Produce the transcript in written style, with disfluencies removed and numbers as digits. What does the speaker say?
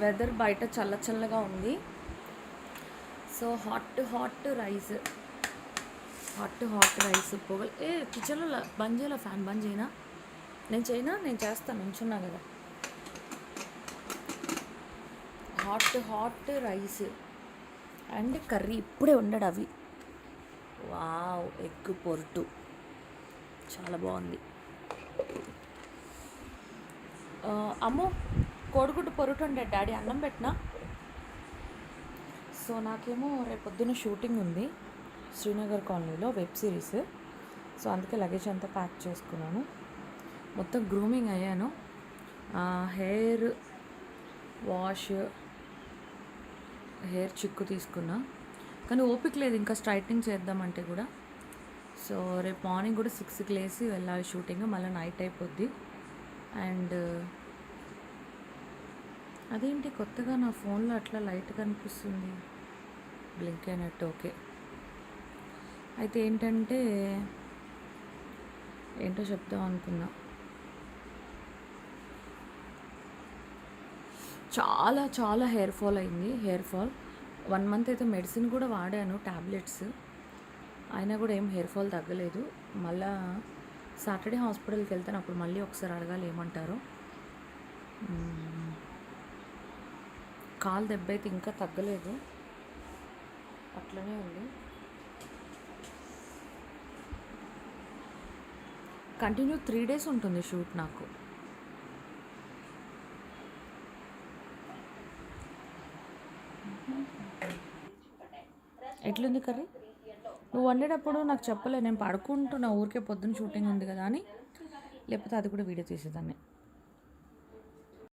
Weather బయట చల్ల చల్లగా ఉంది. సో హాట్ రైస్ పొగలు. కిచెన్లో బంద్ చేయాల, ఫ్యాన్ బంద్ చేయనా? నేను చేస్తాను, నుంచున్నా కదా. హాట్ రైస్ అండ్ కర్రీ ఇప్పుడే వండాడు అవి. వావ్, ఎగ్ పొరుటు చాలా బాగుంది. అమ్మో, కోడిగుడ్డు పొరుటు అంటే డాడీ అన్నం పెట్టినా. సో నాకేమో రేపు పొద్దున్న షూటింగ్ ఉంది శ్రీనగర్ కాలనీలో, వెబ్ సిరీస్. సో అందుకే లగేజ్ అంతా ప్యాక్ చేసుకున్నాను. మొత్తం గ్రూమింగ్ అయ్యాను. హెయిర్ వాష్, హెయిర్ చిక్కు తీసుకున్నా, కానీ ఓపిక లేదు ఇంకా స్ట్రైట్నింగ్ చేద్దామంటే కూడా. సో రేపు మార్నింగ్ కూడా 6కి లేసి వెళ్ళాలి షూటింగ్, మళ్ళీ నైట్ అయిపోద్ది. అండ్ అదేంటి కొత్తగా నా ఫోన్లో అట్లా లైట్ కనిపిస్తుంది, బ్లింక్ అయినట్టు. ఓకే, అయితే ఏంటో చెప్దాం అనుకున్నా. చాలా హెయిర్ ఫాల్ అయింది. 1 మంత్ అయితే మెడిసిన్ కూడా వాడాను, ట్యాబ్లెట్స్, అయినా కూడా ఏం హెయిర్ ఫాల్ తగ్గలేదు. మళ్ళా సాటర్డే హాస్పిటల్కి వెళ్తాను, అప్పుడు మళ్ళీ ఒకసారి అడగాలి ఏమంటారో. కాలు దెబ్బ అయితే ఇంకా తగ్గలేదు, అట్లనే ఉంది. కంటిన్యూ 3 days ఉంటుంది షూట్ నాకు. ఎట్లుంది కర్రీ? నువ్వు వండేటప్పుడు నాకు చెప్పలే, నేను పడుకుంటున్నా ఊరికే, పొద్దున్న షూటింగ్ ఉంది కదా అని, లేకపోతే అది కూడా వీడియో తీసేదాన్ని.